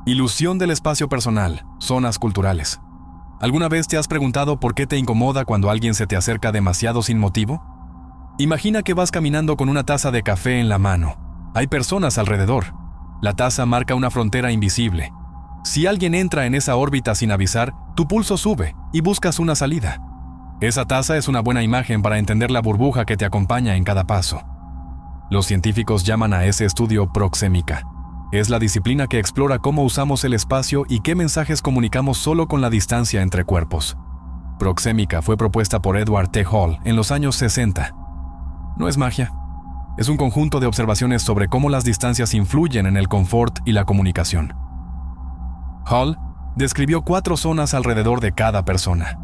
Ilusión del espacio personal, zonas culturales. ¿Alguna vez te has preguntado por qué te incomoda cuando alguien se te acerca demasiado sin motivo? Imagina que vas caminando con una taza de café en la mano. Hay personas alrededor. La taza marca una frontera invisible. Si alguien entra en esa órbita sin avisar, tu pulso sube y buscas una salida. Esa taza es una buena imagen para entender la burbuja que te acompaña en cada paso. Los científicos llaman a ese estudio proxémica. Es la disciplina que explora cómo usamos el espacio y qué mensajes comunicamos solo con la distancia entre cuerpos. Proxémica fue propuesta por Edward T. Hall en los años 60. No es magia. Es un conjunto de observaciones sobre cómo las distancias influyen en el confort y la comunicación. Hall describió 4 zonas alrededor de cada persona.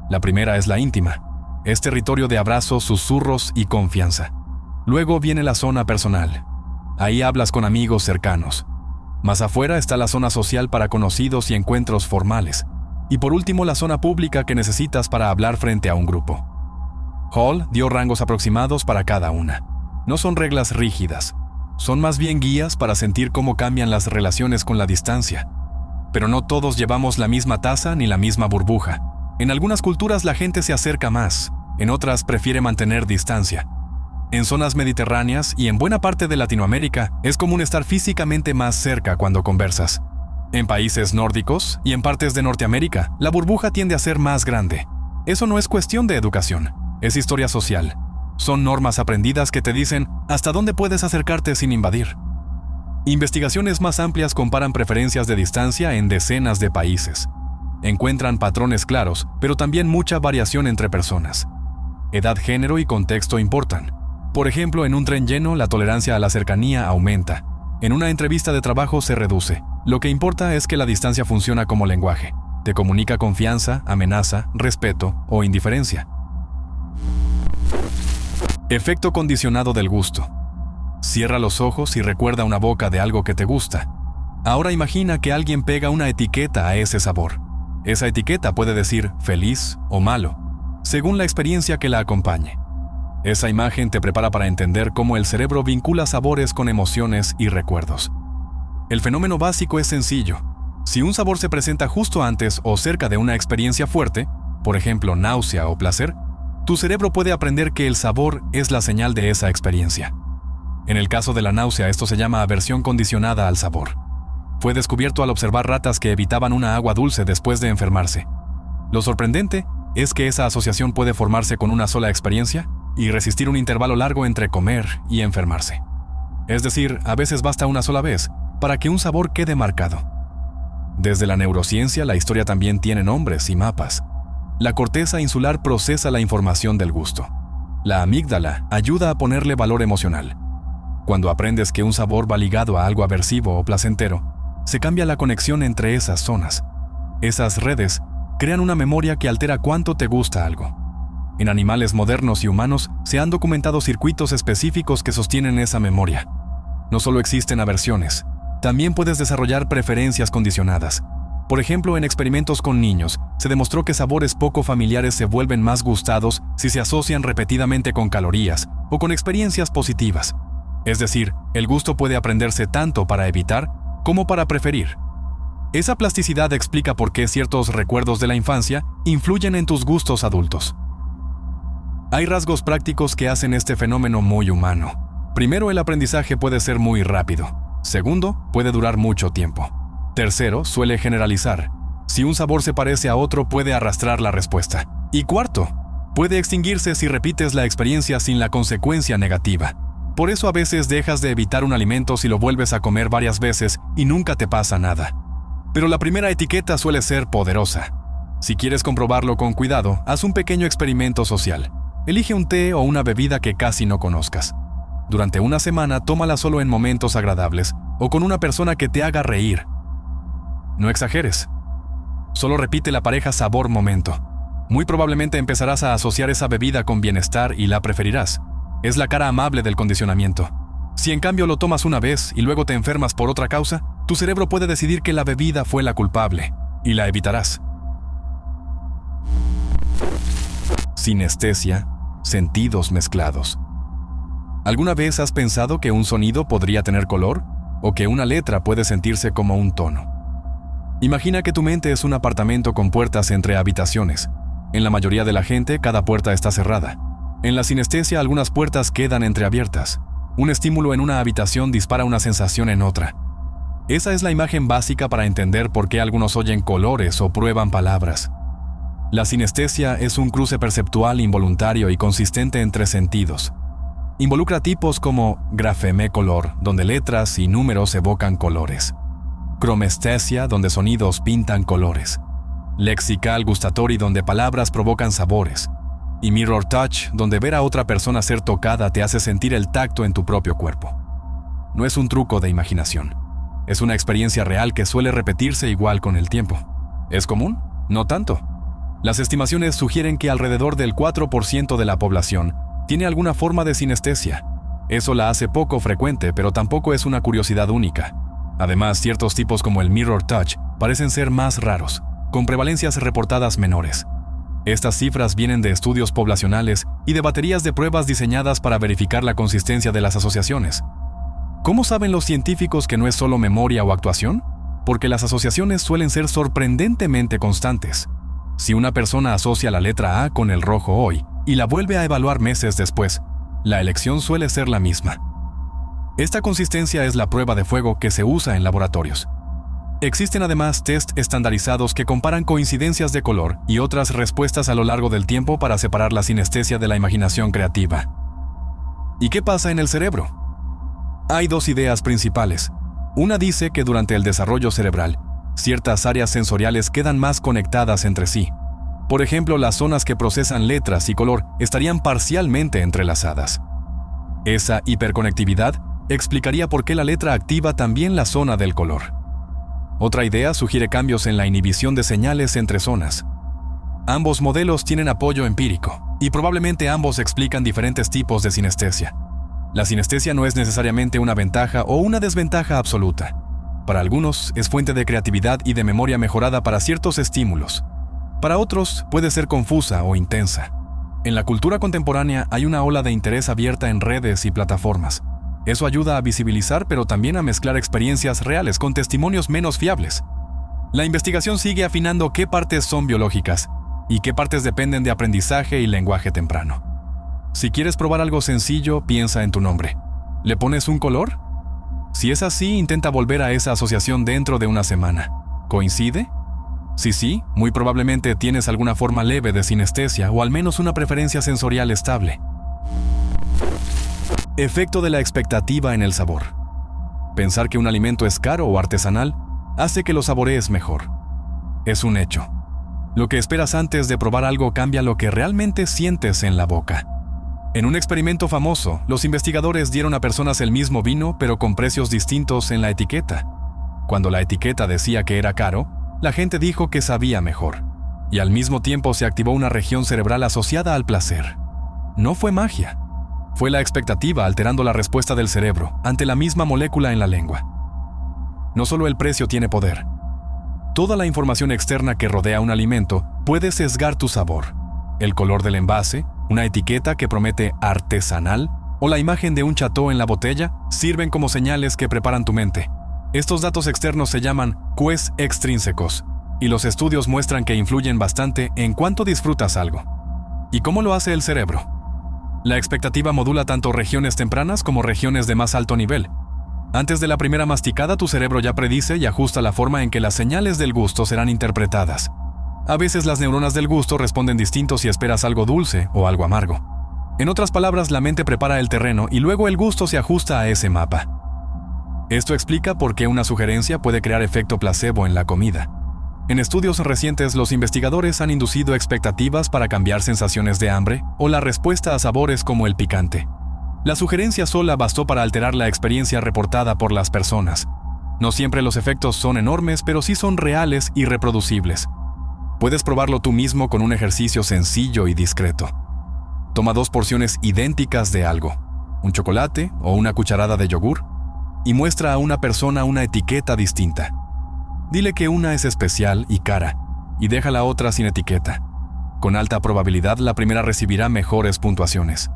La primera es la íntima. Es territorio de abrazos, susurros y confianza. Luego viene la zona personal. Ahí hablas con amigos cercanos. Más afuera está la zona social para conocidos y encuentros formales. Y por último, la zona pública que necesitas para hablar frente a un grupo. Hall dio rangos aproximados para cada una. No son reglas rígidas. Son más bien guías para sentir cómo cambian las relaciones con la distancia. Pero no todos llevamos la misma taza ni la misma burbuja. En algunas culturas la gente se acerca más, en otras prefiere mantener distancia. En zonas mediterráneas y en buena parte de Latinoamérica es común estar físicamente más cerca cuando conversas. En países nórdicos y en partes de Norteamérica, la burbuja tiende a ser más grande. Eso no es cuestión de educación, es historia social. Son normas aprendidas que te dicen hasta dónde puedes acercarte sin invadir. Investigaciones más amplias comparan preferencias de distancia en decenas de países. Encuentran patrones claros, pero también mucha variación entre personas. Edad, género y contexto importan. Por ejemplo, en un tren lleno, la tolerancia a la cercanía aumenta. En una entrevista de trabajo se reduce. Lo que importa es que la distancia funciona como lenguaje. Te comunica confianza, amenaza, respeto o indiferencia. Efecto condicionado del gusto. Cierra los ojos y recuerda una boca de algo que te gusta. Ahora imagina que alguien pega una etiqueta a ese sabor. Esa etiqueta puede decir feliz o malo, según la experiencia que la acompañe. Esa imagen te prepara para entender cómo el cerebro vincula sabores con emociones y recuerdos. El fenómeno básico es sencillo. Si un sabor se presenta justo antes o cerca de una experiencia fuerte, por ejemplo náusea o placer, tu cerebro puede aprender que el sabor es la señal de esa experiencia. En el caso de la náusea, esto se llama aversión condicionada al sabor. Fue descubierto al observar ratas que evitaban una agua dulce después de enfermarse. Lo sorprendente es que esa asociación puede formarse con una sola experiencia y resistir un intervalo largo entre comer y enfermarse. Es decir, a veces basta una sola vez para que un sabor quede marcado. Desde la neurociencia, la historia también tiene nombres y mapas. La corteza insular procesa la información del gusto. La amígdala ayuda a ponerle valor emocional. Cuando aprendes que un sabor va ligado a algo aversivo o placentero, se cambia la conexión entre esas zonas. Esas redes crean una memoria que altera cuánto te gusta algo. En animales modernos y humanos se han documentado circuitos específicos que sostienen esa memoria. No solo existen aversiones, también puedes desarrollar preferencias condicionadas. Por ejemplo, en experimentos con niños, se demostró que sabores poco familiares se vuelven más gustados si se asocian repetidamente con calorías o con experiencias positivas. Es decir, el gusto puede aprenderse tanto para evitar como para preferir. Esa plasticidad explica por qué ciertos recuerdos de la infancia influyen en tus gustos adultos. Hay rasgos prácticos que hacen este fenómeno muy humano. Primero, el aprendizaje puede ser muy rápido. Segundo, puede durar mucho tiempo. Tercero, suele generalizar. Si un sabor se parece a otro, puede arrastrar la respuesta. Y cuarto, puede extinguirse si repites la experiencia sin la consecuencia negativa. Por eso a veces dejas de evitar un alimento si lo vuelves a comer varias veces y nunca te pasa nada. Pero la primera etiqueta suele ser poderosa. Si quieres comprobarlo con cuidado, haz un pequeño experimento social. Elige un té o una bebida que casi no conozcas. Durante una semana, tómala solo en momentos agradables o con una persona que te haga reír. No exageres. Solo repite la pareja sabor-momento. Muy probablemente empezarás a asociar esa bebida con bienestar y la preferirás. Es la cara amable del condicionamiento. Si en cambio lo tomas una vez y luego te enfermas por otra causa, tu cerebro puede decidir que la bebida fue la culpable y la evitarás. Sinestesia, sentidos mezclados. ¿Alguna vez has pensado que un sonido podría tener color? ¿O que una letra puede sentirse como un tono? Imagina que tu mente es un apartamento con puertas entre habitaciones. En la mayoría de la gente, cada puerta está cerrada. En la sinestesia, algunas puertas quedan entreabiertas. Un estímulo en una habitación dispara una sensación en otra. Esa es la imagen básica para entender por qué algunos oyen colores o prueban palabras. La sinestesia es un cruce perceptual involuntario y consistente entre sentidos. Involucra tipos como grafeme color, donde letras y números evocan colores. Cromestesia, donde sonidos pintan colores. Lexical gustatori, donde palabras provocan sabores. Y mirror touch, donde ver a otra persona ser tocada te hace sentir el tacto en tu propio cuerpo. No es un truco de imaginación. Es una experiencia real que suele repetirse igual con el tiempo. ¿Es común? No tanto. Las estimaciones sugieren que alrededor del 4% de la población tiene alguna forma de sinestesia. Eso la hace poco frecuente, pero tampoco es una curiosidad única. Además, ciertos tipos como el mirror touch parecen ser más raros, con prevalencias reportadas menores. Estas cifras vienen de estudios poblacionales y de baterías de pruebas diseñadas para verificar la consistencia de las asociaciones. ¿Cómo saben los científicos que no es solo memoria o actuación? Porque las asociaciones suelen ser sorprendentemente constantes. Si una persona asocia la letra A con el rojo hoy y la vuelve a evaluar meses después, la elección suele ser la misma. Esta consistencia es la prueba de fuego que se usa en laboratorios. Existen además test estandarizados que comparan coincidencias de color y otras respuestas a lo largo del tiempo para separar la sinestesia de la imaginación creativa. ¿Y qué pasa en el cerebro? Hay dos ideas principales. Una dice que durante el desarrollo cerebral, ciertas áreas sensoriales quedan más conectadas entre sí. Por ejemplo, las zonas que procesan letras y color estarían parcialmente entrelazadas. Esa hiperconectividad explicaría por qué la letra activa también la zona del color. Otra idea sugiere cambios en la inhibición de señales entre zonas. Ambos modelos tienen apoyo empírico, y probablemente ambos explican diferentes tipos de sinestesia. La sinestesia no es necesariamente una ventaja o una desventaja absoluta. Para algunos es fuente de creatividad y de memoria mejorada para ciertos estímulos. Para otros puede ser confusa o intensa. En la cultura contemporánea hay una ola de interés abierta en redes y plataformas. Eso ayuda a visibilizar, pero también a mezclar experiencias reales con testimonios menos fiables. La investigación sigue afinando qué partes son biológicas y qué partes dependen de aprendizaje y lenguaje temprano. Si quieres probar algo sencillo, piensa en tu nombre. ¿Le pones un color? Si es así, intenta volver a esa asociación dentro de una semana. ¿Coincide? Si sí, muy probablemente tienes alguna forma leve de sinestesia o al menos una preferencia sensorial estable. Efecto de la expectativa en el sabor. Pensar que un alimento es caro o artesanal hace que lo saborees mejor. Es un hecho. Lo que esperas antes de probar algo cambia lo que realmente sientes en la boca. En un experimento famoso, los investigadores dieron a personas el mismo vino, pero con precios distintos en la etiqueta. Cuando la etiqueta decía que era caro, la gente dijo que sabía mejor. Y al mismo tiempo se activó una región cerebral asociada al placer. No fue magia. Fue la expectativa alterando la respuesta del cerebro ante la misma molécula en la lengua. No solo el precio tiene poder. Toda la información externa que rodea un alimento puede sesgar tu sabor. El color del envase, una etiqueta que promete artesanal o la imagen de un chateau en la botella sirven como señales que preparan tu mente. Estos datos externos se llaman cues extrínsecos y los estudios muestran que influyen bastante en cuánto disfrutas algo. ¿Y cómo lo hace el cerebro? La expectativa modula tanto regiones tempranas como regiones de más alto nivel. Antes de la primera masticada, tu cerebro ya predice y ajusta la forma en que las señales del gusto serán interpretadas. A veces las neuronas del gusto responden distinto si esperas algo dulce o algo amargo. En otras palabras, la mente prepara el terreno y luego el gusto se ajusta a ese mapa. Esto explica por qué una sugerencia puede crear efecto placebo en la comida. En estudios recientes, los investigadores han inducido expectativas para cambiar sensaciones de hambre o la respuesta a sabores como el picante. La sugerencia sola bastó para alterar la experiencia reportada por las personas. No siempre los efectos son enormes, pero sí son reales y reproducibles. Puedes probarlo tú mismo con un ejercicio sencillo y discreto. Toma 2 porciones idénticas de algo, un chocolate o una cucharada de yogur, y muestra a una persona una etiqueta distinta. Dile que una es especial y cara, y deja la otra sin etiqueta. Con alta probabilidad, la primera recibirá mejores puntuaciones.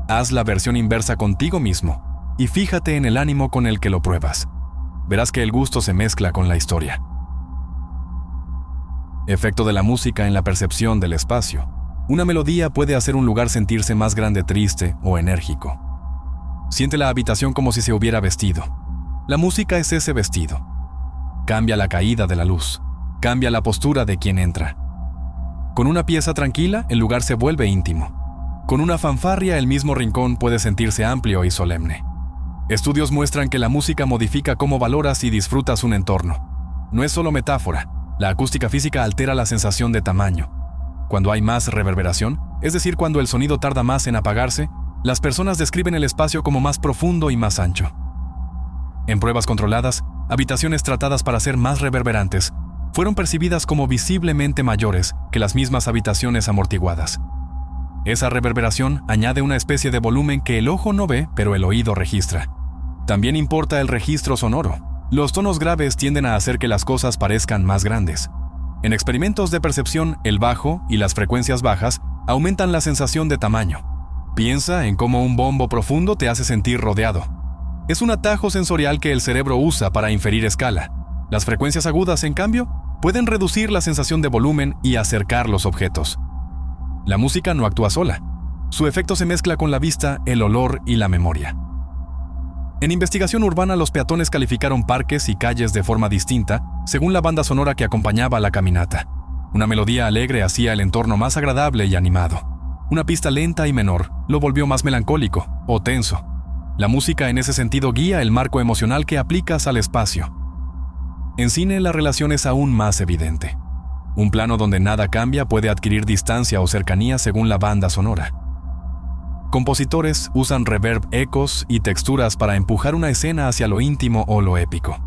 Haz la versión inversa contigo mismo, y fíjate en el ánimo con el que lo pruebas. Verás que el gusto se mezcla con la historia. Efecto de la música en la percepción del espacio. Una melodía puede hacer un lugar sentirse más grande, triste o enérgico. Siente la habitación como si se hubiera vestido. La música es ese vestido. Cambia la caída de la luz. Cambia la postura de quien entra. Con una pieza tranquila, el lugar se vuelve íntimo. Con una fanfarria, el mismo rincón puede sentirse amplio y solemne. Estudios muestran que la música modifica cómo valoras y disfrutas un entorno. No es solo metáfora. La acústica física altera la sensación de tamaño. Cuando hay más reverberación, es decir, cuando el sonido tarda más en apagarse, las personas describen el espacio como más profundo y más ancho. En pruebas controladas, habitaciones tratadas para ser más reverberantes fueron percibidas como visiblemente mayores que las mismas habitaciones amortiguadas. Esa reverberación añade una especie de volumen que el ojo no ve, pero el oído registra. También importa el registro sonoro. Los tonos graves tienden a hacer que las cosas parezcan más grandes. En experimentos de percepción, el bajo y las frecuencias bajas aumentan la sensación de tamaño. Piensa en cómo un bombo profundo te hace sentir rodeado. Es un atajo sensorial que el cerebro usa para inferir escala. Las frecuencias agudas, en cambio, pueden reducir la sensación de volumen y acercar los objetos. La música no actúa sola. Su efecto se mezcla con la vista, el olor y la memoria. En investigación urbana, los peatones calificaron parques y calles de forma distinta según la banda sonora que acompañaba la caminata. Una melodía alegre hacía el entorno más agradable y animado. Una pista lenta y menor lo volvió más melancólico o tenso. La música en ese sentido guía el marco emocional que aplicas al espacio. En cine, la relación es aún más evidente. Un plano donde nada cambia puede adquirir distancia o cercanía según la banda sonora. Compositores usan reverb, ecos y texturas para empujar una escena hacia lo íntimo o lo épico.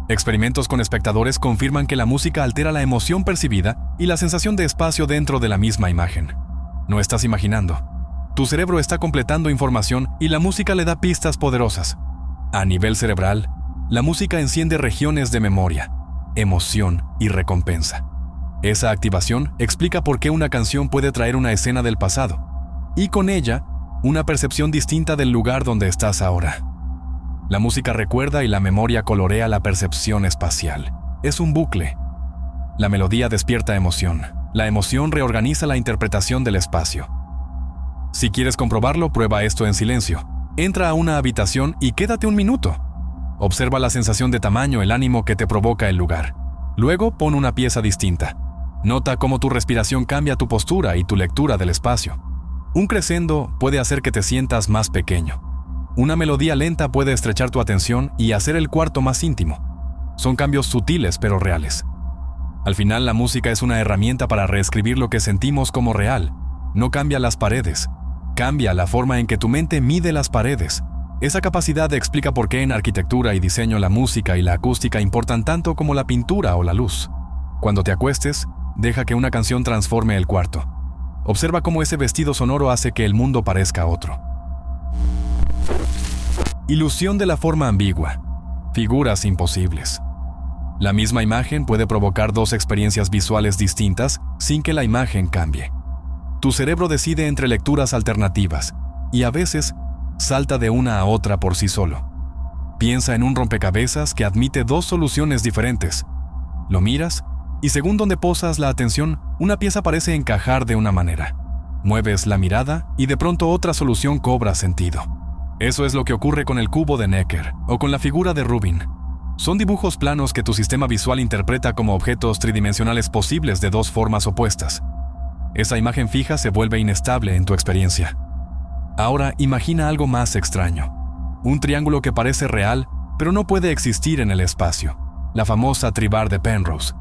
Experimentos con espectadores confirman que la música altera la emoción percibida y la sensación de espacio dentro de la misma imagen. No estás imaginando. Tu cerebro está completando información y la música le da pistas poderosas. A nivel cerebral, la música enciende regiones de memoria, emoción y recompensa. Esa activación explica por qué una canción puede traer una escena del pasado, y con ella, una percepción distinta del lugar donde estás ahora. La música recuerda y la memoria colorea la percepción espacial. Es un bucle. La melodía despierta emoción. La emoción reorganiza la interpretación del espacio. Si quieres comprobarlo, prueba esto en silencio. Entra a una habitación y quédate un minuto. Observa la sensación de tamaño, el ánimo que te provoca el lugar. Luego, pon una pieza distinta. Nota cómo tu respiración cambia tu postura y tu lectura del espacio. Un crescendo puede hacer que te sientas más pequeño. Una melodía lenta puede estrechar tu atención y hacer el cuarto más íntimo. Son cambios sutiles pero reales. Al final, la música es una herramienta para reescribir lo que sentimos como real. No cambia las paredes. Cambia la forma en que tu mente mide las paredes. Esa capacidad explica por qué en arquitectura y diseño la música y la acústica importan tanto como la pintura o la luz. Cuando te acuestes, deja que una canción transforme el cuarto. Observa cómo ese vestido sonoro hace que el mundo parezca otro. Ilusión de la forma ambigua. Figuras imposibles. La misma imagen puede provocar dos experiencias visuales distintas sin que la imagen cambie. Tu cerebro decide entre lecturas alternativas y a veces salta de una a otra por sí solo. Piensa en un rompecabezas que admite dos soluciones diferentes. Lo miras y según donde posas la atención, una pieza parece encajar de una manera. Mueves la mirada y de pronto otra solución cobra sentido. Eso es lo que ocurre con el cubo de Necker o con la figura de Rubin. Son dibujos planos que tu sistema visual interpreta como objetos tridimensionales posibles de dos formas opuestas. Esa imagen fija se vuelve inestable en tu experiencia. Ahora imagina algo más extraño. Un triángulo que parece real, pero no puede existir en el espacio. La famosa tribar de Penrose.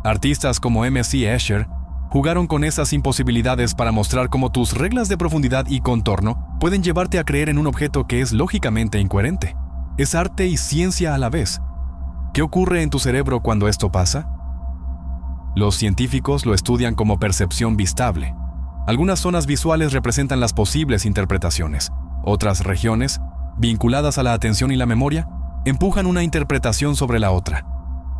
Artistas como M.C. Escher jugaron con esas imposibilidades para mostrar cómo tus reglas de profundidad y contorno pueden llevarte a creer en un objeto que es lógicamente incoherente. Es arte y ciencia a la vez. ¿Qué ocurre en tu cerebro cuando esto pasa? Los científicos lo estudian como percepción vistable. Algunas zonas visuales representan las posibles interpretaciones. Otras regiones, vinculadas a la atención y la memoria, empujan una interpretación sobre la otra.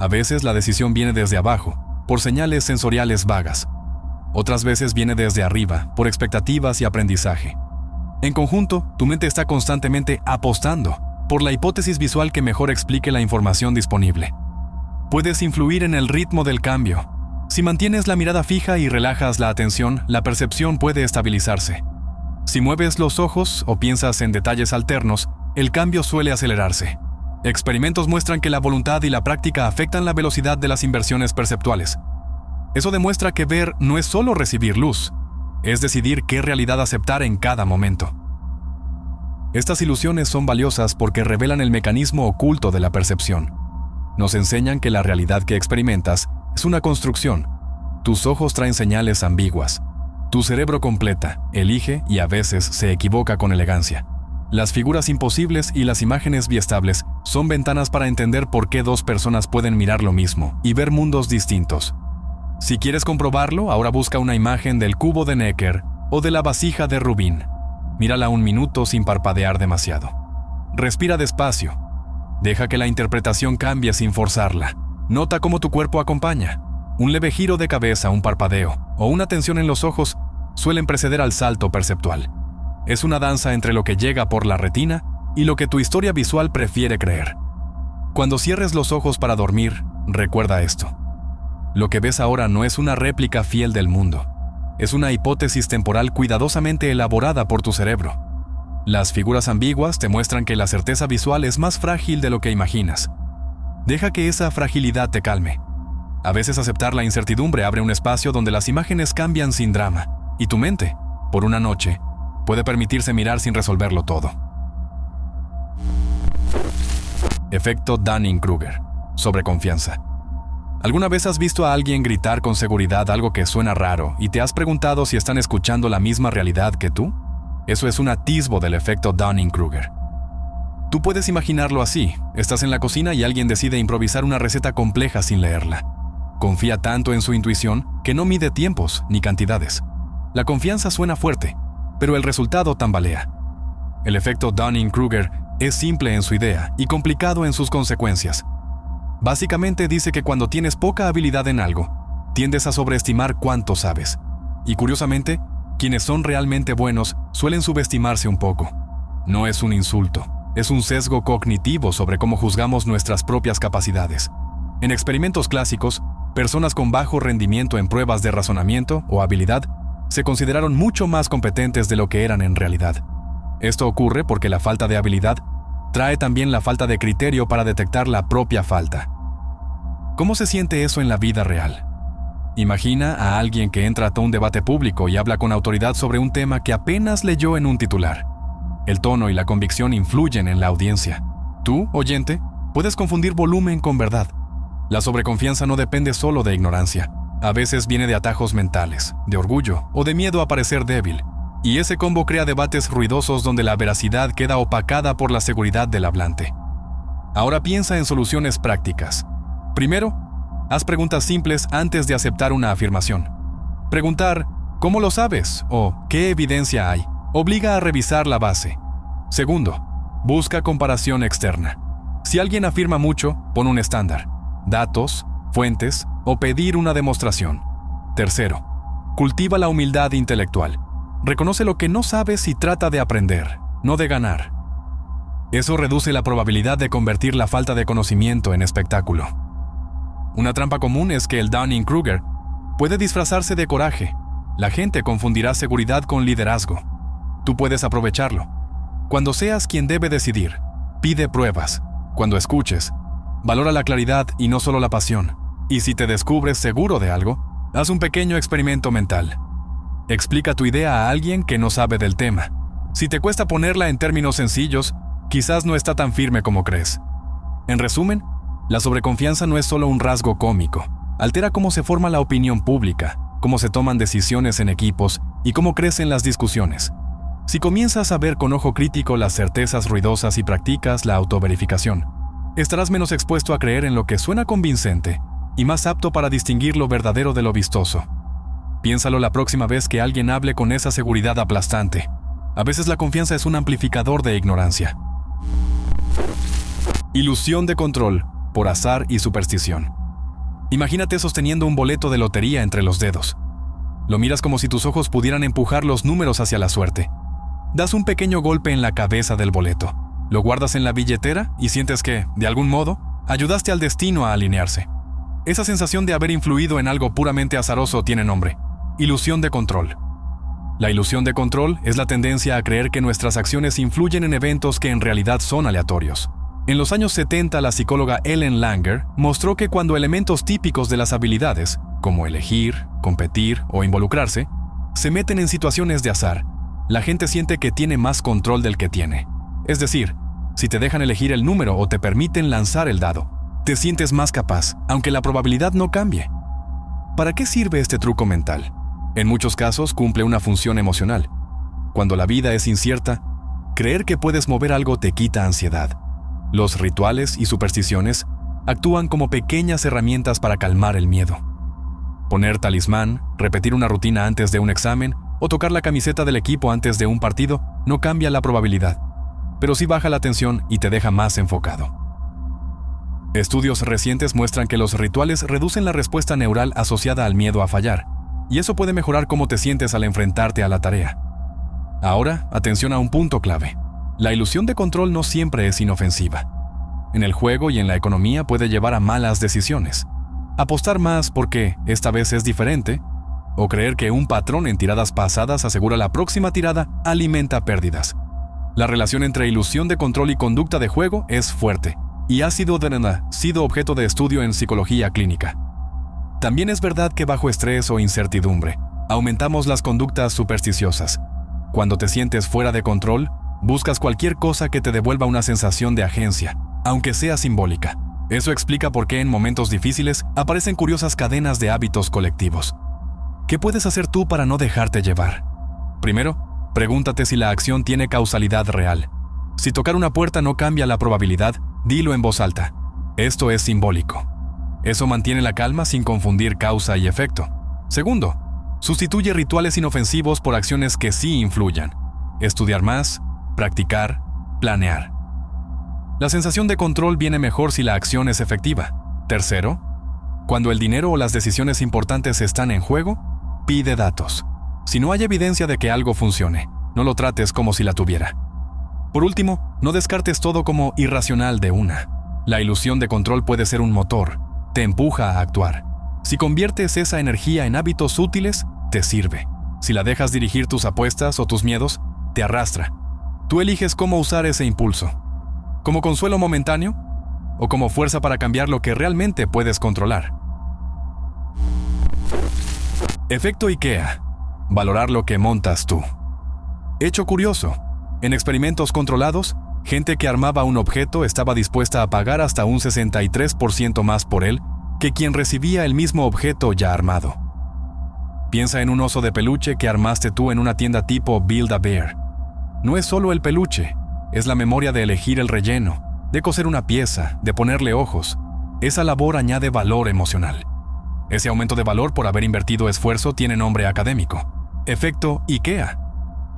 A veces la decisión viene desde abajo, por señales sensoriales vagas. Otras veces viene desde arriba, por expectativas y aprendizaje. En conjunto, tu mente está constantemente apostando por la hipótesis visual que mejor explique la información disponible. Puedes influir en el ritmo del cambio. Si mantienes la mirada fija y relajas la atención, la percepción puede estabilizarse. Si mueves los ojos o piensas en detalles alternos, el cambio suele acelerarse. Experimentos muestran que la voluntad y la práctica afectan la velocidad de las inversiones perceptuales. Eso demuestra que ver no es solo recibir luz, es decidir qué realidad aceptar en cada momento. Estas ilusiones son valiosas porque revelan el mecanismo oculto de la percepción. Nos enseñan que la realidad que experimentas es una construcción. Tus ojos traen señales ambiguas. Tu cerebro completa, elige y a veces se equivoca con elegancia. Las figuras imposibles y las imágenes biestables son ventanas para entender por qué dos personas pueden mirar lo mismo y ver mundos distintos. Si quieres comprobarlo, ahora busca una imagen del cubo de Necker o de la vasija de Rubin. Mírala un minuto sin parpadear demasiado. Respira despacio. Deja que la interpretación cambie sin forzarla. Nota cómo tu cuerpo acompaña. Un leve giro de cabeza, un parpadeo o una tensión en los ojos suelen preceder al salto perceptual. Es una danza entre lo que llega por la retina y lo que tu historia visual prefiere creer. Cuando cierres los ojos para dormir, recuerda esto. Lo que ves ahora no es una réplica fiel del mundo. Es una hipótesis temporal cuidadosamente elaborada por tu cerebro. Las figuras ambiguas te muestran que la certeza visual es más frágil de lo que imaginas. Deja que esa fragilidad te calme. A veces aceptar la incertidumbre abre un espacio donde las imágenes cambian sin drama, y tu mente, por una noche, puede permitirse mirar sin resolverlo todo. Efecto Dunning-Kruger. Sobreconfianza. ¿Alguna vez has visto a alguien gritar con seguridad algo que suena raro y te has preguntado si están escuchando la misma realidad que tú? Eso es un atisbo del efecto Dunning-Kruger. Tú puedes imaginarlo así. Estás en la cocina y alguien decide improvisar una receta compleja sin leerla. Confía tanto en su intuición que no mide tiempos ni cantidades. La confianza suena fuerte, pero el resultado tambalea. El efecto Dunning-Kruger es simple en su idea y complicado en sus consecuencias. Básicamente dice que cuando tienes poca habilidad en algo, tiendes a sobreestimar cuánto sabes. Y curiosamente, quienes son realmente buenos suelen subestimarse un poco. No es un insulto, es un sesgo cognitivo sobre cómo juzgamos nuestras propias capacidades. En experimentos clásicos, personas con bajo rendimiento en pruebas de razonamiento o habilidad se consideraron mucho más competentes de lo que eran en realidad. Esto ocurre porque la falta de habilidad trae también la falta de criterio para detectar la propia falta. ¿Cómo se siente eso en la vida real? Imagina a alguien que entra a un debate público y habla con autoridad sobre un tema que apenas leyó en un titular. El tono y la convicción influyen en la audiencia. Tú, oyente, puedes confundir volumen con verdad. La sobreconfianza no depende solo de ignorancia. A veces viene de atajos mentales, de orgullo o de miedo a parecer débil. Y ese combo crea debates ruidosos donde la veracidad queda opacada por la seguridad del hablante. Ahora piensa en soluciones prácticas. Primero, haz preguntas simples antes de aceptar una afirmación. Preguntar, ¿cómo lo sabes? O ¿qué evidencia hay? Obliga a revisar la base. Segundo, busca comparación externa. Si alguien afirma mucho, pon un estándar. Datos, fuentes o pedir una demostración. Tercero, cultiva la humildad intelectual. Reconoce lo que no sabes y trata de aprender, no de ganar. Eso reduce la probabilidad de convertir la falta de conocimiento en espectáculo. Una trampa común es que el Dunning-Kruger puede disfrazarse de coraje. La gente confundirá seguridad con liderazgo. Tú puedes aprovecharlo. Cuando seas quien debe decidir, pide pruebas. Cuando escuches, valora la claridad y no solo la pasión. Y si te descubres seguro de algo, haz un pequeño experimento mental. Explica tu idea a alguien que no sabe del tema. Si te cuesta ponerla en términos sencillos, quizás no está tan firme como crees. En resumen, la sobreconfianza no es solo un rasgo cómico. Altera cómo se forma la opinión pública, cómo se toman decisiones en equipos y cómo crecen las discusiones. Si comienzas a ver con ojo crítico las certezas ruidosas y practicas la autoverificación, estarás menos expuesto a creer en lo que suena convincente y más apto para distinguir lo verdadero de lo vistoso. Piénsalo la próxima vez que alguien hable con esa seguridad aplastante. A veces la confianza es un amplificador de ignorancia. Ilusión de control, por azar y superstición. Imagínate sosteniendo un boleto de lotería entre los dedos. Lo miras como si tus ojos pudieran empujar los números hacia la suerte. Das un pequeño golpe en la cabeza del boleto. Lo guardas en la billetera y sientes que, de algún modo, ayudaste al destino a alinearse. Esa sensación de haber influido en algo puramente azaroso tiene nombre: ilusión de control. La ilusión de control es la tendencia a creer que nuestras acciones influyen en eventos que en realidad son aleatorios. En los años 70, la psicóloga Ellen Langer mostró que cuando elementos típicos de las habilidades, como elegir, competir o involucrarse, se meten en situaciones de azar, la gente siente que tiene más control del que tiene. Es decir, si te dejan elegir el número o te permiten lanzar el dado, te sientes más capaz, aunque la probabilidad no cambie. ¿Para qué sirve este truco mental? En muchos casos cumple una función emocional. Cuando la vida es incierta, creer que puedes mover algo te quita ansiedad. Los rituales y supersticiones actúan como pequeñas herramientas para calmar el miedo. Poner talismán, repetir una rutina antes de un examen o tocar la camiseta del equipo antes de un partido no cambia la probabilidad, pero sí baja la tensión y te deja más enfocado. Estudios recientes muestran que los rituales reducen la respuesta neural asociada al miedo a fallar, y eso puede mejorar cómo te sientes al enfrentarte a la tarea. Ahora, atención a un punto clave. La ilusión de control no siempre es inofensiva. En el juego y en la economía puede llevar a malas decisiones. Apostar más porque esta vez es diferente, o creer que un patrón en tiradas pasadas asegura la próxima tirada, alimenta pérdidas. La relación entre ilusión de control y conducta de juego es fuerte, y ha sido objeto de estudio en psicología clínica. También es verdad que bajo estrés o incertidumbre, aumentamos las conductas supersticiosas. Cuando te sientes fuera de control, buscas cualquier cosa que te devuelva una sensación de agencia, aunque sea simbólica. Eso explica por qué en momentos difíciles aparecen curiosas cadenas de hábitos colectivos. ¿Qué puedes hacer tú para no dejarte llevar? Primero, pregúntate si la acción tiene causalidad real. Si tocar una puerta no cambia la probabilidad, dilo en voz alta. Esto es simbólico. Eso mantiene la calma sin confundir causa y efecto. Segundo, sustituye rituales inofensivos por acciones que sí influyan. Estudiar más, practicar, planear. La sensación de control viene mejor si la acción es efectiva. Tercero, cuando el dinero o las decisiones importantes están en juego, pide datos. Si no hay evidencia de que algo funcione, no lo trates como si la tuviera. Por último, no descartes todo como irracional de una. La ilusión de control puede ser un motor, te empuja a actuar. Si conviertes esa energía en hábitos útiles, te sirve. Si la dejas dirigir tus apuestas o tus miedos, te arrastra. Tú eliges cómo usar ese impulso. ¿Como consuelo momentáneo? ¿O como fuerza para cambiar lo que realmente puedes controlar? Efecto IKEA. Valorar lo que montas tú. Hecho curioso. En experimentos controlados, gente que armaba un objeto estaba dispuesta a pagar hasta un 63% más por él que quien recibía el mismo objeto ya armado. Piensa en un oso de peluche que armaste tú en una tienda tipo Build-A-Bear. No es solo el peluche, es la memoria de elegir el relleno, de coser una pieza, de ponerle ojos. Esa labor añade valor emocional. Ese aumento de valor por haber invertido esfuerzo tiene nombre académico: efecto IKEA.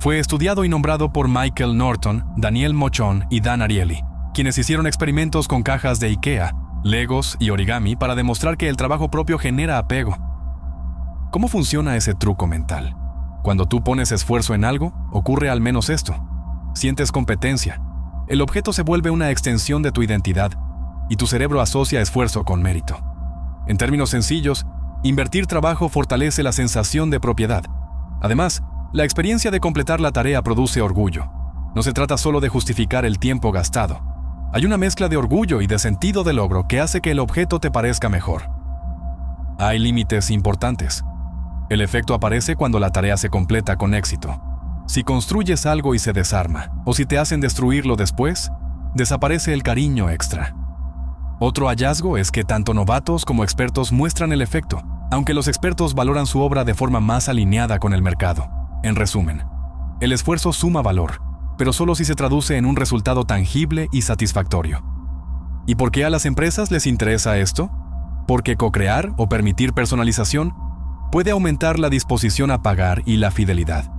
Fue estudiado y nombrado por Michael Norton, Daniel Mochon y Dan Ariely, quienes hicieron experimentos con cajas de IKEA, Legos y origami para demostrar que el trabajo propio genera apego. ¿Cómo funciona ese truco mental? Cuando tú pones esfuerzo en algo, ocurre al menos esto. Sientes competencia. El objeto se vuelve una extensión de tu identidad y tu cerebro asocia esfuerzo con mérito. En términos sencillos, invertir trabajo fortalece la sensación de propiedad. Además, la experiencia de completar la tarea produce orgullo. No se trata solo de justificar el tiempo gastado. Hay una mezcla de orgullo y de sentido de logro que hace que el objeto te parezca mejor. Hay límites importantes. El efecto aparece cuando la tarea se completa con éxito. Si construyes algo y se desarma, o si te hacen destruirlo después, desaparece el cariño extra. Otro hallazgo es que tanto novatos como expertos muestran el efecto, aunque los expertos valoran su obra de forma más alineada con el mercado. En resumen, el esfuerzo suma valor, pero solo si se traduce en un resultado tangible y satisfactorio. ¿Y por qué a las empresas les interesa esto? Porque co-crear o permitir personalización puede aumentar la disposición a pagar y la fidelidad.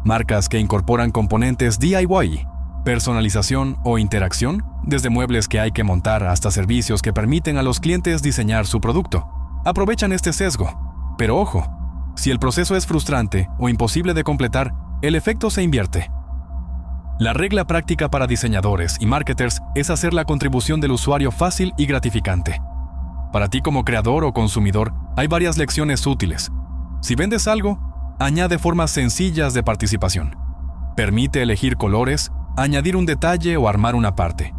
Marcas que incorporan componentes DIY, personalización o interacción, desde muebles que hay que montar hasta servicios que permiten a los clientes diseñar su producto, aprovechan este sesgo. Pero ojo, si el proceso es frustrante o imposible de completar, el efecto se invierte. La regla práctica para diseñadores y marketers es hacer la contribución del usuario fácil y gratificante. Para ti como creador o consumidor, hay varias lecciones útiles. Si vendes algo, añade formas sencillas de participación. Permite elegir colores, añadir un detalle o armar una parte.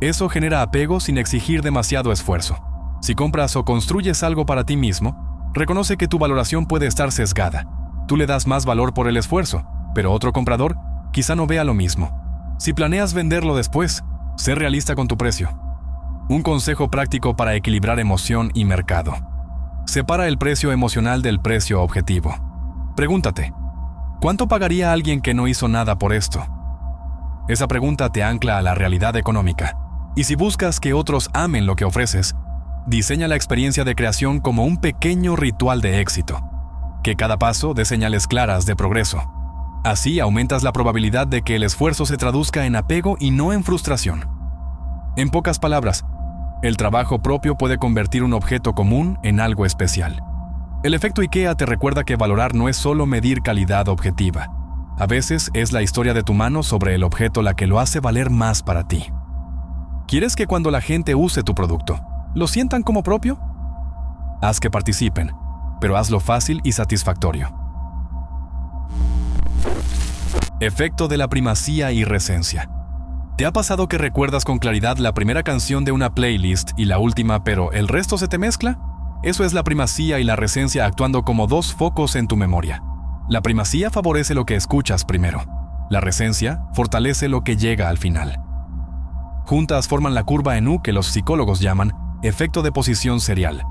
Eso genera apego sin exigir demasiado esfuerzo. Si compras o construyes algo para ti mismo, reconoce que tu valoración puede estar sesgada. Tú le das más valor por el esfuerzo, pero otro comprador quizá no vea lo mismo. Si planeas venderlo después, sé realista con tu precio. Un consejo práctico para equilibrar emoción y mercado. Separa el precio emocional del precio objetivo. Pregúntate, ¿cuánto pagaría alguien que no hizo nada por esto? Esa pregunta te ancla a la realidad económica. Y si buscas que otros amen lo que ofreces, diseña la experiencia de creación como un pequeño ritual de éxito. Que cada paso dé señales claras de progreso. Así aumentas la probabilidad de que el esfuerzo se traduzca en apego y no en frustración. En pocas palabras, el trabajo propio puede convertir un objeto común en algo especial. El efecto IKEA te recuerda que valorar no es solo medir calidad objetiva. A veces es la historia de tu mano sobre el objeto la que lo hace valer más para ti. ¿Quieres que cuando la gente use tu producto, lo sientan como propio? Haz que participen, pero hazlo fácil y satisfactorio. Efecto de la primacía y recencia. ¿Te ha pasado que recuerdas con claridad la primera canción de una playlist y la última, pero el resto se te mezcla? Eso es la primacía y la recencia actuando como dos focos en tu memoria. La primacía favorece lo que escuchas primero. La recencia fortalece lo que llega al final. Juntas forman la curva en U que los psicólogos llaman efecto de posición serial.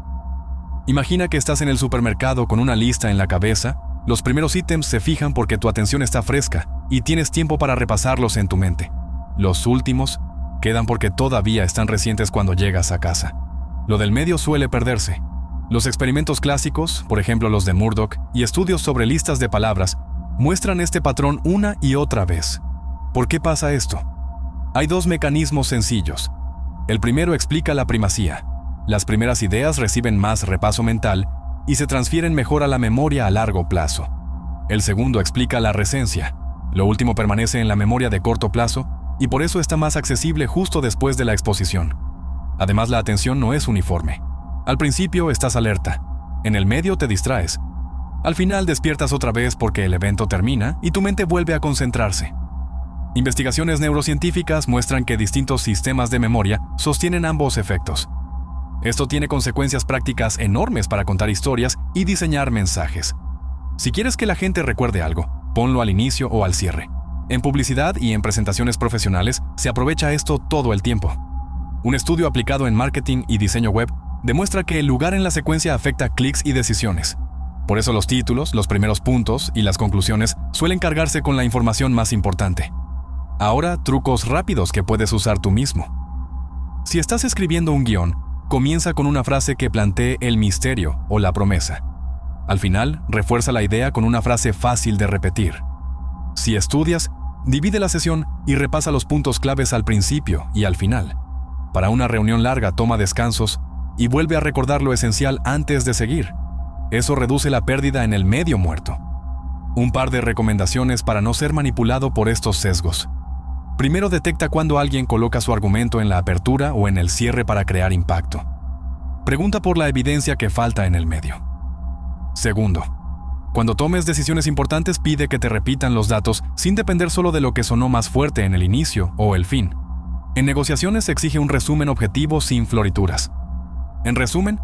Imagina que estás en el supermercado con una lista en la cabeza. Los primeros ítems se fijan porque tu atención está fresca y tienes tiempo para repasarlos en tu mente. Los últimos quedan porque todavía están recientes cuando llegas a casa. Lo del medio suele perderse. Los experimentos clásicos, por ejemplo los de Murdoch, y estudios sobre listas de palabras, muestran este patrón una y otra vez. ¿Por qué pasa esto? Hay dos mecanismos sencillos. El primero explica la primacía. Las primeras ideas reciben más repaso mental y se transfieren mejor a la memoria a largo plazo. El segundo explica la recencia. Lo último permanece en la memoria de corto plazo y por eso está más accesible justo después de la exposición. Además, la atención no es uniforme. Al principio estás alerta, en el medio te distraes. Al final despiertas otra vez porque el evento termina y tu mente vuelve a concentrarse. Investigaciones neurocientíficas muestran que distintos sistemas de memoria sostienen ambos efectos. Esto tiene consecuencias prácticas enormes para contar historias y diseñar mensajes. Si quieres que la gente recuerde algo, ponlo al inicio o al cierre. En publicidad y en presentaciones profesionales se aprovecha esto todo el tiempo. Un estudio aplicado en marketing y diseño web demuestra que el lugar en la secuencia afecta clics y decisiones. Por eso los títulos, los primeros puntos y las conclusiones suelen cargarse con la información más importante. Ahora, trucos rápidos que puedes usar tú mismo. Si estás escribiendo un guión, comienza con una frase que plantee el misterio o la promesa. Al final, refuerza la idea con una frase fácil de repetir. Si estudias, divide la sesión y repasa los puntos claves al principio y al final. Para una reunión larga, toma descansos y vuelve a recordar lo esencial antes de seguir. Eso reduce la pérdida en el medio muerto. Un par de recomendaciones para no ser manipulado por estos sesgos. Primero, detecta cuando alguien coloca su argumento en la apertura o en el cierre para crear impacto. Pregunta por la evidencia que falta en el medio. Segundo, cuando tomes decisiones importantes, pide que te repitan los datos sin depender solo de lo que sonó más fuerte en el inicio o el fin. En negociaciones se exige un resumen objetivo sin florituras. En resumen,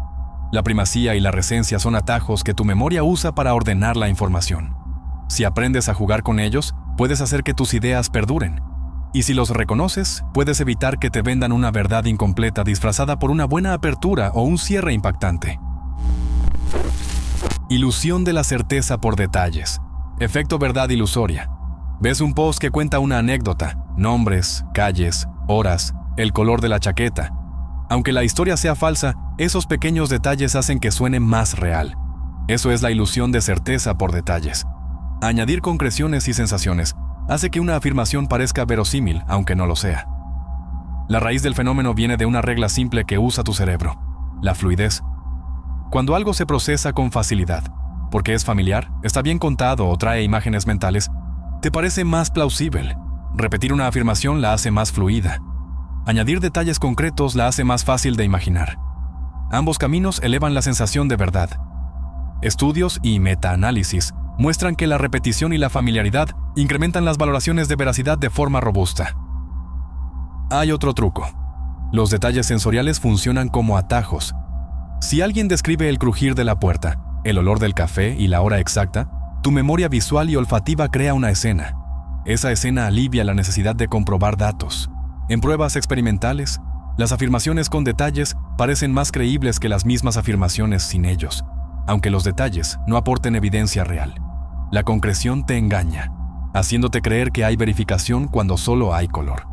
la primacía y la recencia son atajos que tu memoria usa para ordenar la información. Si aprendes a jugar con ellos, puedes hacer que tus ideas perduren. Y si los reconoces, puedes evitar que te vendan una verdad incompleta disfrazada por una buena apertura o un cierre impactante. Ilusión de la certeza por detalles. Efecto verdad ilusoria. Ves un post que cuenta una anécdota, nombres, calles, horas, el color de la chaqueta. Aunque la historia sea falsa, esos pequeños detalles hacen que suene más real. Eso es la ilusión de certeza por detalles. Añadir concreciones y sensaciones hace que una afirmación parezca verosímil, aunque no lo sea. La raíz del fenómeno viene de una regla simple que usa tu cerebro: la fluidez. Cuando algo se procesa con facilidad, porque es familiar, está bien contado o trae imágenes mentales, te parece más plausible. Repetir una afirmación la hace más fluida. Añadir detalles concretos la hace más fácil de imaginar. Ambos caminos elevan la sensación de verdad. Estudios y metaanálisis muestran que la repetición y la familiaridad incrementan las valoraciones de veracidad de forma robusta. Hay otro truco. Los detalles sensoriales funcionan como atajos. Si alguien describe el crujir de la puerta, el olor del café y la hora exacta, tu memoria visual y olfativa crea una escena. Esa escena alivia la necesidad de comprobar datos. En pruebas experimentales, las afirmaciones con detalles parecen más creíbles que las mismas afirmaciones sin ellos, aunque los detalles no aporten evidencia real. La concreción te engaña, haciéndote creer que hay verificación cuando solo hay color.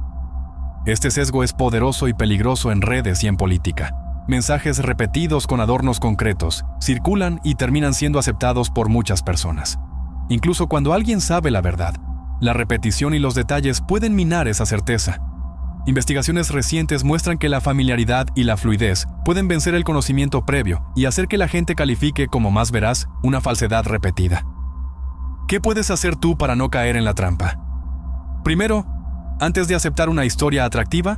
Este sesgo es poderoso y peligroso en redes y en política. Mensajes repetidos con adornos concretos circulan y terminan siendo aceptados por muchas personas. Incluso cuando alguien sabe la verdad, la repetición y los detalles pueden minar esa certeza. Investigaciones recientes muestran que la familiaridad y la fluidez pueden vencer el conocimiento previo y hacer que la gente califique como más veraz una falsedad repetida. ¿Qué puedes hacer tú para no caer en la trampa? Primero, antes de aceptar una historia atractiva,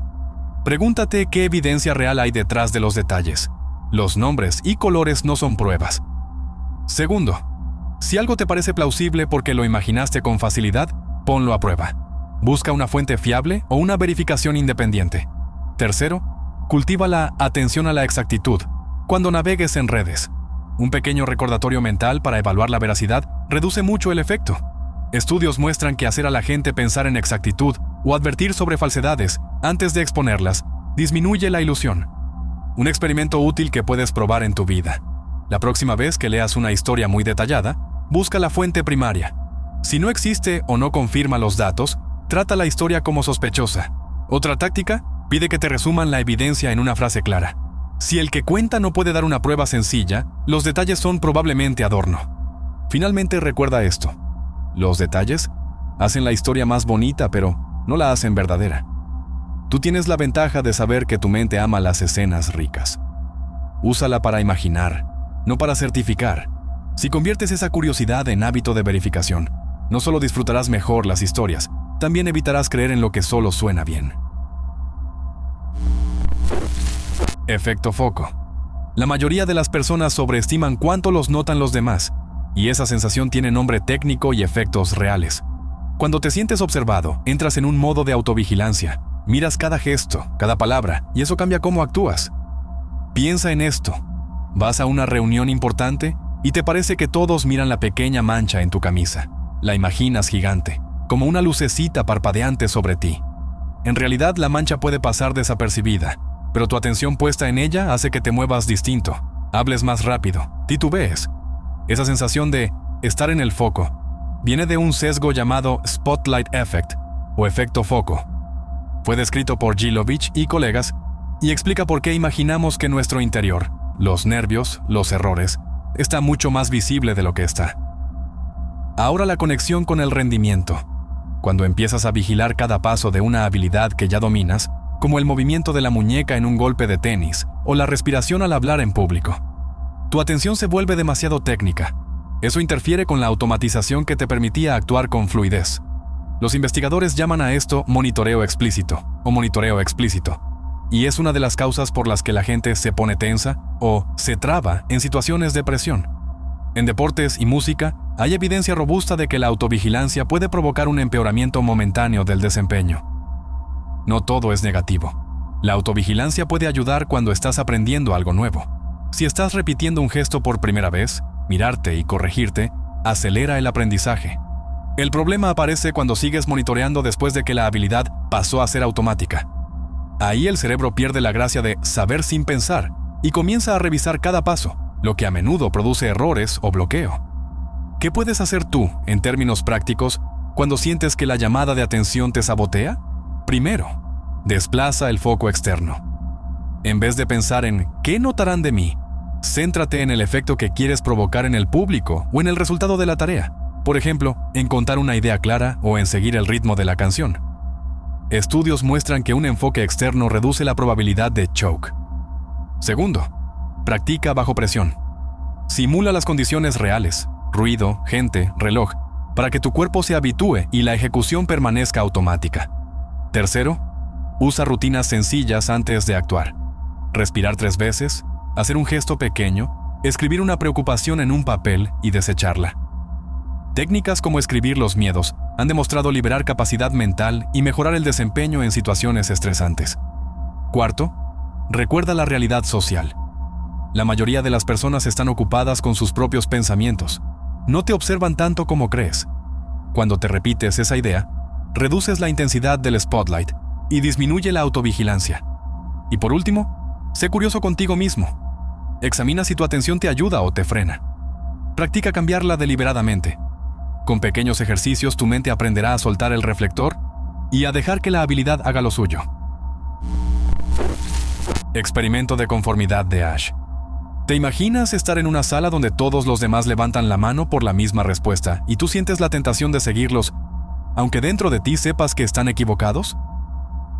pregúntate qué evidencia real hay detrás de los detalles. Los nombres y colores no son pruebas. Segundo, si algo te parece plausible porque lo imaginaste con facilidad, ponlo a prueba. Busca una fuente fiable o una verificación independiente. Tercero, cultiva la atención a la exactitud cuando navegues en redes. Un pequeño recordatorio mental para evaluar la veracidad reduce mucho el efecto. Estudios muestran que hacer a la gente pensar en exactitud o advertir sobre falsedades antes de exponerlas disminuye la ilusión. Un experimento útil que puedes probar en tu vida. La próxima vez que leas una historia muy detallada, busca la fuente primaria. Si no existe o no confirma los datos, trata la historia como sospechosa. Otra táctica, pide que te resuman la evidencia en una frase clara. Si el que cuenta no puede dar una prueba sencilla, los detalles son probablemente adorno. Finalmente recuerda esto. Los detalles hacen la historia más bonita, pero no la hacen verdadera. Tú tienes la ventaja de saber que tu mente ama las escenas ricas. Úsala para imaginar, no para certificar. Si conviertes esa curiosidad en hábito de verificación, no solo disfrutarás mejor las historias, también evitarás creer en lo que solo suena bien. Efecto foco. La mayoría de las personas sobreestiman cuánto los notan los demás, y esa sensación tiene nombre técnico y efectos reales. Cuando te sientes observado, entras en un modo de autovigilancia. Miras cada gesto, cada palabra, y eso cambia cómo actúas. Piensa en esto. Vas a una reunión importante y te parece que todos miran la pequeña mancha en tu camisa. La imaginas gigante, como una lucecita parpadeante sobre ti. En realidad, la mancha puede pasar desapercibida, pero tu atención puesta en ella hace que te muevas distinto, hables más rápido, titubees. Esa sensación de estar en el foco viene de un sesgo llamado Spotlight Effect o efecto foco. Fue descrito por Gilovich y colegas y explica por qué imaginamos que nuestro interior, los nervios, los errores, está mucho más visible de lo que está. Ahora la conexión con el rendimiento. Cuando empiezas a vigilar cada paso de una habilidad que ya dominas, como el movimiento de la muñeca en un golpe de tenis o la respiración al hablar en público, tu atención se vuelve demasiado técnica. Eso interfiere con la automatización que te permitía actuar con fluidez. Los investigadores llaman a esto monitoreo explícito o monitoreo explícito, y es una de las causas por las que la gente se pone tensa o se traba en situaciones de presión. En deportes y música, hay evidencia robusta de que la autovigilancia puede provocar un empeoramiento momentáneo del desempeño. No todo es negativo. La autovigilancia puede ayudar cuando estás aprendiendo algo nuevo. Si estás repitiendo un gesto por primera vez, mirarte y corregirte acelera el aprendizaje. El problema aparece cuando sigues monitoreando después de que la habilidad pasó a ser automática. Ahí el cerebro pierde la gracia de saber sin pensar y comienza a revisar cada paso, lo que a menudo produce errores o bloqueo. ¿Qué puedes hacer tú, en términos prácticos, cuando sientes que la llamada de atención te sabotea? Primero, desplaza el foco externo. En vez de pensar en ¿qué notarán de mí?, céntrate en el efecto que quieres provocar en el público o en el resultado de la tarea. Por ejemplo, en contar una idea clara o en seguir el ritmo de la canción. Estudios muestran que un enfoque externo reduce la probabilidad de choke. Segundo, practica bajo presión. Simula las condiciones reales, ruido, gente, reloj, para que tu cuerpo se habitúe y la ejecución permanezca automática. Tercero, usa rutinas sencillas antes de actuar. Respirar 3 veces, hacer un gesto pequeño, escribir una preocupación en un papel y desecharla. Técnicas como escribir los miedos han demostrado liberar capacidad mental y mejorar el desempeño en situaciones estresantes. Cuarto, recuerda la realidad social. La mayoría de las personas están ocupadas con sus propios pensamientos. No te observan tanto como crees. Cuando te repites esa idea, reduces la intensidad del spotlight y disminuye la autovigilancia. Y por último, sé curioso contigo mismo. Examina si tu atención te ayuda o te frena. Practica cambiarla deliberadamente. Con pequeños ejercicios tu mente aprenderá a soltar el reflector y a dejar que la habilidad haga lo suyo. Experimento de conformidad de Ash. ¿Te imaginas estar en una sala donde todos los demás levantan la mano por la misma respuesta y tú sientes la tentación de seguirlos, aunque dentro de ti sepas que están equivocados?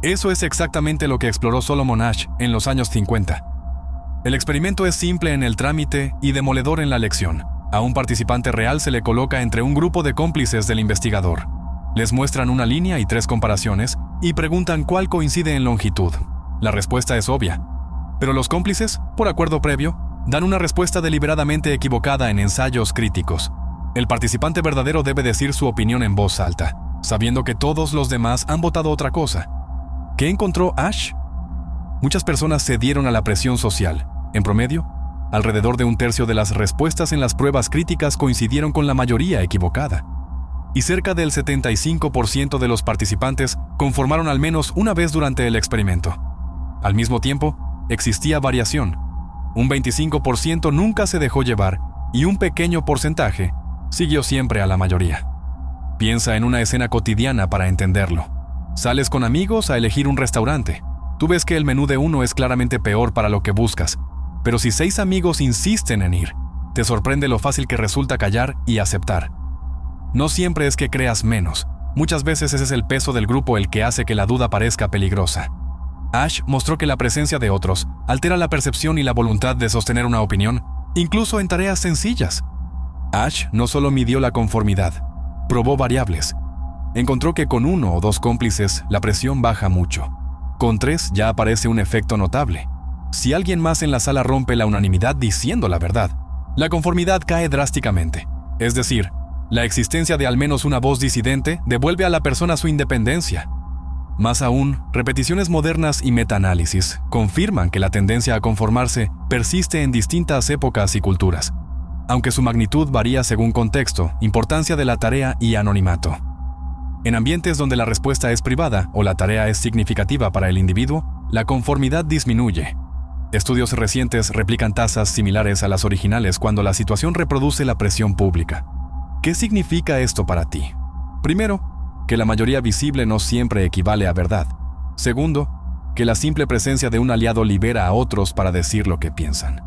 Eso es exactamente lo que exploró Solomon Ash en los años 50. El experimento es simple en el trámite y demoledor en la lección. A un participante real se le coloca entre un grupo de cómplices del investigador. Les muestran una línea y 3 comparaciones y preguntan cuál coincide en longitud. La respuesta es obvia. Pero los cómplices, por acuerdo previo, dan una respuesta deliberadamente equivocada en ensayos críticos. El participante verdadero debe decir su opinión en voz alta, sabiendo que todos los demás han votado otra cosa. ¿Qué encontró Ash? Muchas personas cedieron a la presión social. En promedio, alrededor de 1/3 de las respuestas en las pruebas críticas coincidieron con la mayoría equivocada. Y cerca del 75% de los participantes conformaron al menos una vez durante el experimento. Al mismo tiempo, existía variación. Un 25% nunca se dejó llevar y un pequeño porcentaje siguió siempre a la mayoría. Piensa en una escena cotidiana para entenderlo. Sales con amigos a elegir un restaurante. Tú ves que el menú de uno es claramente peor para lo que buscas. Pero si 6 amigos insisten en ir, te sorprende lo fácil que resulta callar y aceptar. No siempre es que creas menos. Muchas veces ese es el peso del grupo el que hace que la duda parezca peligrosa. Ash mostró que la presencia de otros altera la percepción y la voluntad de sostener una opinión, incluso en tareas sencillas. Ash no solo midió la conformidad, probó variables. Encontró que con 1 o 2 cómplices la presión baja mucho. Con 3 ya aparece un efecto notable. Si alguien más en la sala rompe la unanimidad diciendo la verdad, la conformidad cae drásticamente. Es decir, la existencia de al menos una voz disidente devuelve a la persona su independencia. Más aún, repeticiones modernas y metaanálisis confirman que la tendencia a conformarse persiste en distintas épocas y culturas, aunque su magnitud varía según contexto, importancia de la tarea y anonimato. En ambientes donde la respuesta es privada o la tarea es significativa para el individuo, la conformidad disminuye. Estudios recientes replican tasas similares a las originales cuando la situación reproduce la presión pública. ¿Qué significa esto para ti? Primero, que la mayoría visible no siempre equivale a verdad. Segundo, que la simple presencia de un aliado libera a otros para decir lo que piensan.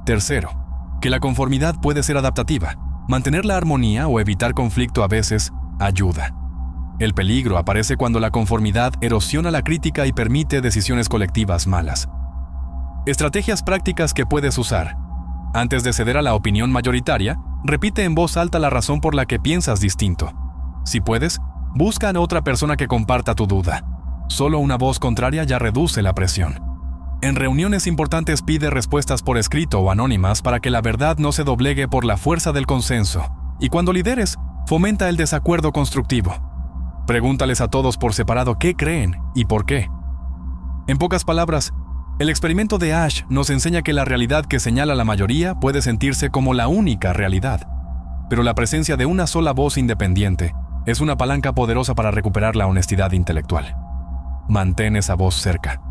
Tercero, que la conformidad puede ser adaptativa. Mantener la armonía o evitar conflicto a veces ayuda. El peligro aparece cuando la conformidad erosiona la crítica y permite decisiones colectivas malas. Estrategias prácticas que puedes usar. Antes de ceder a la opinión mayoritaria, repite en voz alta la razón por la que piensas distinto. Si puedes, busca a otra persona que comparta tu duda. Solo una voz contraria ya reduce la presión. En reuniones importantes pide respuestas por escrito o anónimas para que la verdad no se doblegue por la fuerza del consenso. Y cuando lideres, fomenta el desacuerdo constructivo. Pregúntales a todos por separado qué creen y por qué. En pocas palabras, el experimento de Ash nos enseña que la realidad que señala la mayoría puede sentirse como la única realidad, pero la presencia de una sola voz independiente es una palanca poderosa para recuperar la honestidad intelectual. Mantén esa voz cerca.